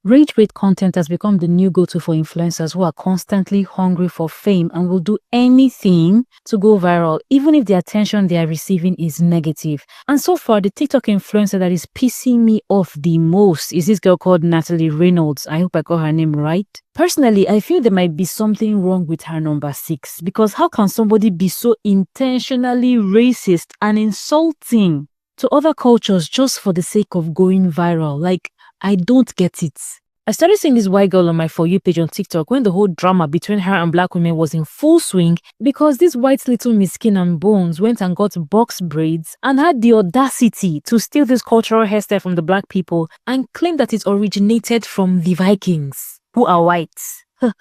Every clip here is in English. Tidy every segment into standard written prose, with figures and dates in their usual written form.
Rage bait content has become the new go-to for influencers who are constantly hungry for fame and will do anything to go viral, even if the attention they are receiving is negative. And so far, the TikTok influencer that is pissing me off the most is this girl called Natalie Reynolds. I hope I got her name right. Personally, I feel there might be something wrong with her number 6, because how can somebody be so intentionally racist and insulting to other cultures just for the sake of going viral? Like, I don't get it. I started seeing this white girl on my For You page on TikTok when the whole drama between her and black women was in full swing, because this white little Miss Skin and Bones went and got box braids and had the audacity to steal this cultural hairstyle from the black people and claim that it originated from the Vikings, who are white.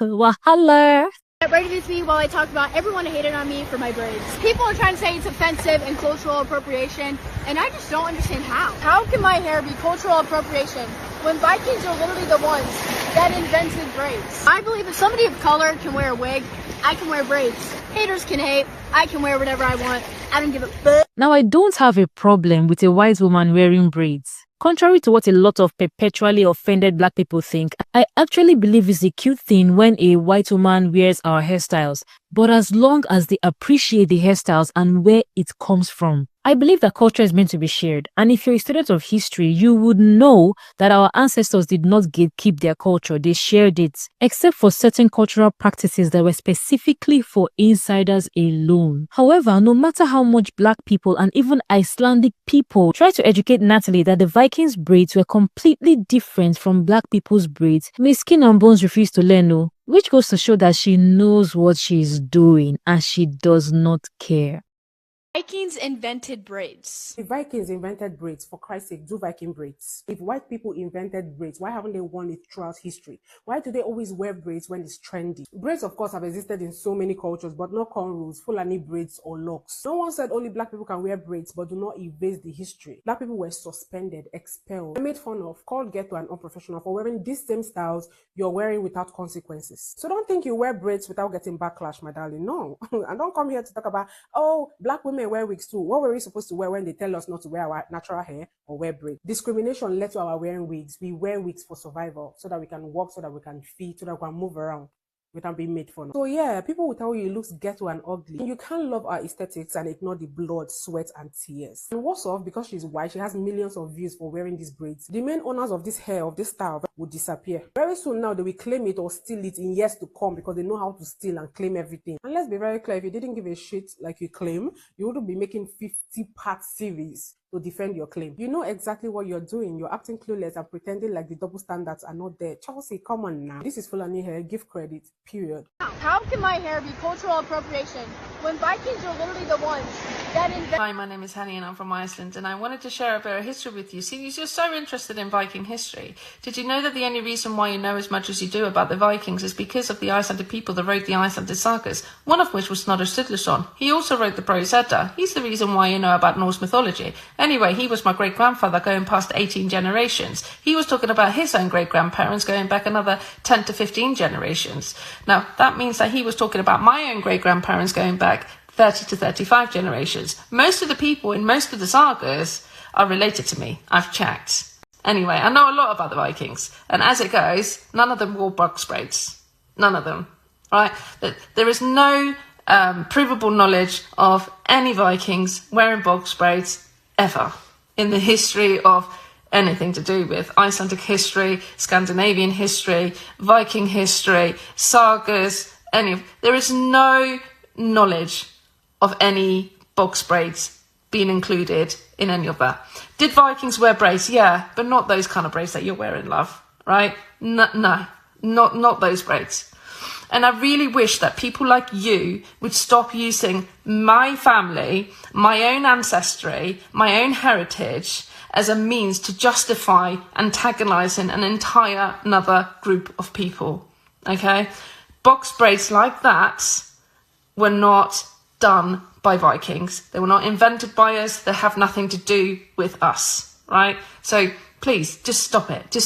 Wahala! Braided with me while I talk about everyone hated on me for my braids. People are trying to say it's offensive and cultural appropriation, and I just don't understand how. How can my hair be cultural appropriation when Vikings are literally the ones that invented braids? I believe if somebody of color can wear a wig, I can wear braids. Haters can hate, I can wear whatever I want. I don't give a fuck. Now, I don't have a problem with a white woman wearing braids. Contrary to what a lot of perpetually offended black people think, I actually believe it's a cute thing when a white woman wears our hairstyles, but as long as they appreciate the hairstyles and where it comes from. I believe that culture is meant to be shared, and if you're a student of history, you would know that our ancestors did not keep their culture, they shared it, except for certain cultural practices that were specifically for insiders alone. However, no matter how much black people and even Icelandic people try to educate Natalie that the Vikings' braids were completely different from black people's braids, Miss Skin and Bones refused to learn, no, which goes to show that she knows what she's doing and she does not care. Vikings invented braids. If Vikings invented braids, for Christ's sake, do Viking braids. If white people invented braids, why haven't they worn it throughout history? Why do they always wear braids when it's trendy? Braids, of course, have existed in so many cultures, but not cornrows, Fulani braids, or locks. No one said only black people can wear braids, but do not erase the history. Black people were suspended, expelled, made fun of, called ghetto and unprofessional for wearing these same styles you're wearing without consequences. So don't think you wear braids without getting backlash, my darling. No. And don't come here to talk about, oh, black women wear wigs too. What were we supposed to wear when they tell us not to wear our natural hair or wear braids? Discrimination led to our wearing wigs. We wear wigs for survival, so that we can walk, so that we can feed, so that we can move around without being made fun of. So yeah, people will tell you it looks ghetto and ugly. You can't love our aesthetics and ignore the blood, sweat, and tears. And what's off, because she's white, she has millions of views for wearing these braids. The main owners of this hair, of this style, would disappear. Very soon now, they will claim it or steal it in years to come, because they know how to steal and claim everything. And let's be very clear, if you didn't give a shit like you claim, you wouldn't be making 50-part series to defend your claim. You know exactly what you're doing. You're acting clueless and pretending like the double standards are not there. Chelsea, come on now. This is Fulani hair. Give credit. Period. How can my hair be cultural appropriation when Vikings are literally the ones that invented? Hi, my name is Henny and I'm from Iceland, and I wanted to share a bit of history with you. See, you're so interested in Viking history. Did you know that the only reason why you know as much as you do about the Vikings is because of the Icelandic people that wrote the Icelandic sagas, one of which was Snorri Sturluson. He also wrote the Prose Edda. He's the reason why you know about Norse mythology. Anyway, he was my great-grandfather going past 18 generations. He was talking about his own great-grandparents going back another 10 to 15 generations. Now, that means that he was talking about my own great-grandparents going back 30 to 35 generations. Most of the people in most of the sagas are related to me. I've checked. Anyway, I know a lot about the Vikings, and as it goes, none of them wore box braids. None of them. Right? There is no provable knowledge of any Vikings wearing box braids ever in the history of anything to do with Icelandic history, Scandinavian history, Viking history, sagas, there is no knowledge of any box braids being included in any of that. Did Vikings wear braids? Yeah, but not those kind of braids that you're wearing, love, right? No, not those braids. And I really wish that people like you would stop using my family, my own ancestry, my own heritage as a means to justify antagonizing an entire another group of people, okay? Box braids like that were not done by Vikings. They were not invented by us. They have nothing to do with us, right? So please, just stop it.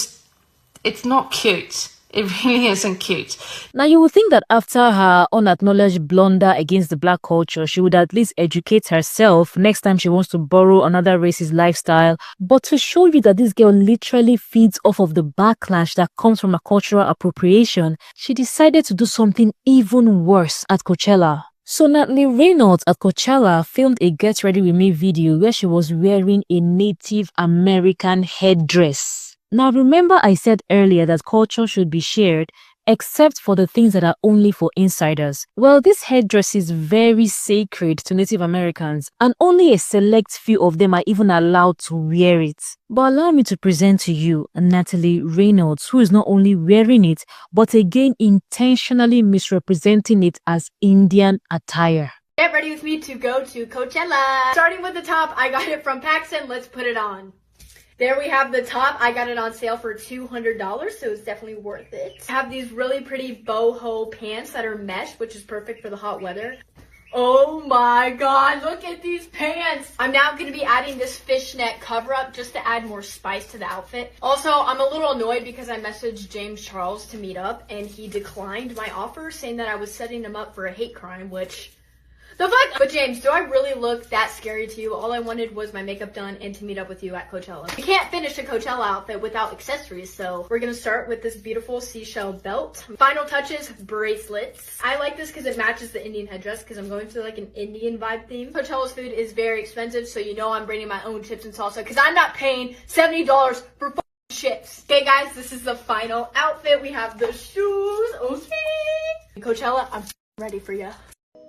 It's not cute. It really isn't cute. Now, you would think that after her unacknowledged blunder against the black culture, she would at least educate herself next time she wants to borrow another race's lifestyle. But to show you that this girl literally feeds off of the backlash that comes from a cultural appropriation, she decided to do something even worse at Coachella. So Natalie Reynolds at Coachella filmed a Get Ready With Me video where she was wearing a Native American headdress. Now remember I said earlier that culture should be shared except for the things that are only for insiders. Well, this headdress is very sacred to Native Americans and only a select few of them are even allowed to wear it. But allow me to present to you Natalie Reynolds, who is not only wearing it, but again intentionally misrepresenting it as Indian attire. Get ready with me to go to Coachella. Starting with the top, I got it from Paxton. Let's put it on. There we have the top. I got it on sale for $200, so it's definitely worth it. I have these really pretty boho pants that are mesh, which is perfect for the hot weather. Oh my god, look at these pants! I'm now going to be adding this fishnet cover-up just to add more spice to the outfit. Also, I'm a little annoyed because I messaged James Charles to meet up, and he declined my offer, saying that I was setting him up for a hate crime, which... the fuck? But James, do I really look that scary to you? All I wanted was my makeup done and to meet up with you at Coachella. You can't finish a Coachella outfit without accessories, so we're gonna start with this beautiful seashell belt. Final touches, bracelets. I like this because it matches the Indian headdress because I'm going for like an Indian vibe theme. Coachella's food is very expensive, so you know I'm bringing my own chips and salsa because I'm not paying $70 for chips. Okay guys, this is the final outfit. We have the shoes, okay? Coachella, I'm ready for you.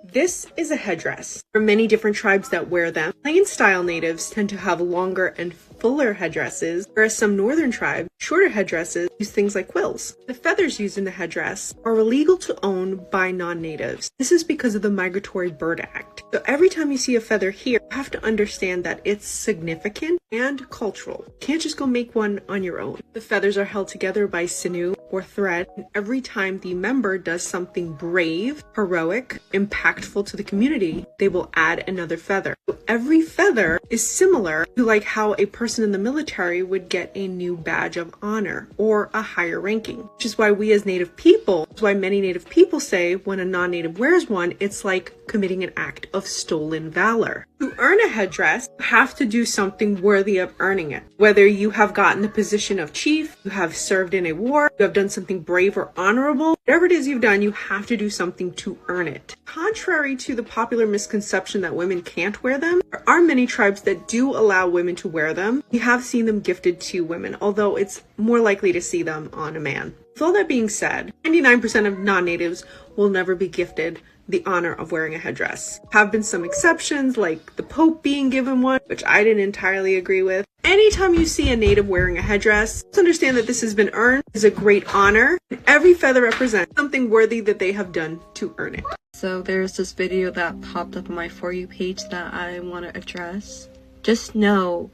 This is a headdress. There are many different tribes that wear them. Plain style natives tend to have longer and fuller headdresses, whereas some northern tribes, shorter headdresses, use things like quills. The feathers used in the headdress are illegal to own by non-natives. This is because of the Migratory Bird Act. So every time you see a feather here, you have to understand that it's significant and cultural. You can't just go make one on your own. The feathers are held together by sinew or thread, and every time the member does something brave, heroic, impactful to the community, they will add another feather. So every feather is similar to like how a person in the military would get a new badge of honor or a higher ranking, which is why we as Native people, it's why many Native people say when a non-Native wears one, it's like committing an act of stolen valor. To earn a headdress, you have to do something worthy of earning it. Whether you have gotten the position of chief, you have served in a war, you have done something brave or honorable, whatever it is you've done, you have to do something to earn it. Contrary to the popular misconception that women can't wear them, there are many tribes that do allow women to wear them. We have seen them gifted to women, although it's more likely to see them on a man. With all that being said, 99% of non-natives will never be gifted the honor of wearing a headdress. Have been some exceptions, like the Pope being given one, which I didn't entirely agree with. Anytime you see a native wearing a headdress, just understand that this has been earned, is a great honor, and every feather represents something worthy that they have done to earn it. So there's this video that popped up on my For You page that I want to address. Just know,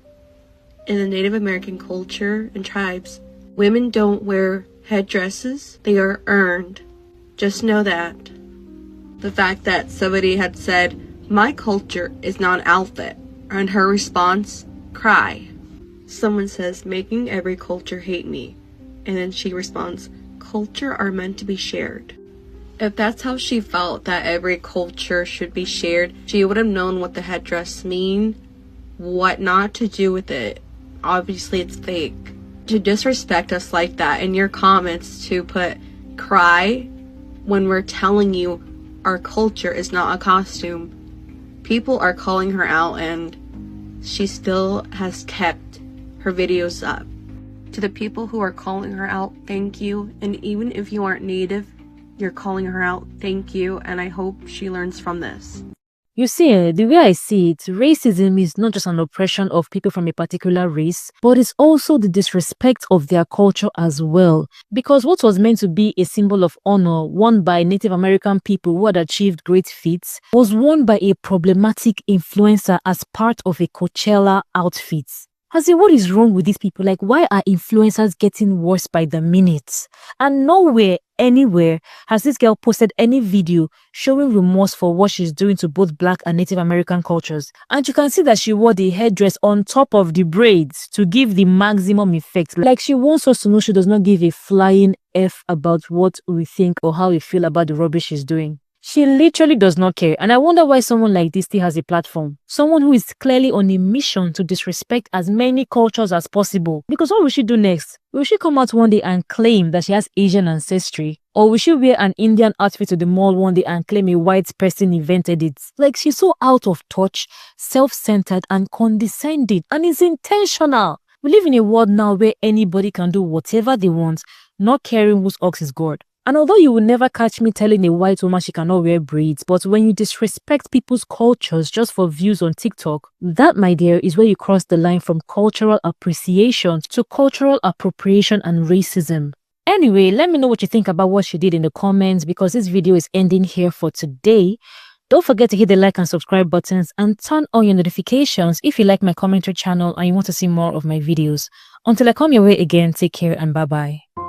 in the Native American culture and tribes, women don't wear headdresses, they are earned. Just know that. The fact that somebody had said, my culture is not an outfit, and her response, cry. Someone says, making every culture hate me, and then she responds, culture are meant to be shared. If that's how she felt, that every culture should be shared, she would have known what the headdress mean, what not to do with it. Obviously it's fake. To disrespect us like that in your comments, to put cry when we're telling you our culture is not a costume. People are calling her out and she still has kept her videos up. To the people who are calling her out, thank you. And even if you aren't Native, you're calling her out, thank you. And I hope she learns from this. You see, the way I see it, racism is not just an oppression of people from a particular race, but it's also the disrespect of their culture as well. Because what was meant to be a symbol of honor, worn by Native American people who had achieved great feats, was worn by a problematic influencer as part of a Coachella outfit. As in, what is wrong with these people? Like, why are influencers getting worse by the minute? And nowhere, anywhere, has this girl posted any video showing remorse for what she's doing to both Black and Native American cultures. And you can see that she wore the headdress on top of the braids to give the maximum effect. Like, she wants us to know she does not give a flying F about what we think or how we feel about the rubbish she's doing. She literally does not care, and I wonder why someone like this still has a platform. Someone who is clearly on a mission to disrespect as many cultures as possible. Because what will she do next? Will she come out one day and claim that she has Asian ancestry? Or will she wear an Indian outfit to the mall one day and claim a white person invented it? Like, she's so out of touch, self-centered and condescending, and it's intentional. We live in a world now where anybody can do whatever they want, not caring whose ox is God. And although you will never catch me telling a white woman she cannot wear braids, but when you disrespect people's cultures just for views on TikTok, that, my dear, is where you cross the line from cultural appreciation to cultural appropriation and racism. Anyway, let me know what you think about what she did in the comments, because this video is ending here for today. Don't forget to hit the like and subscribe buttons and turn on your notifications if you like my commentary channel and you want to see more of my videos. Until I come your way again, take care and bye-bye.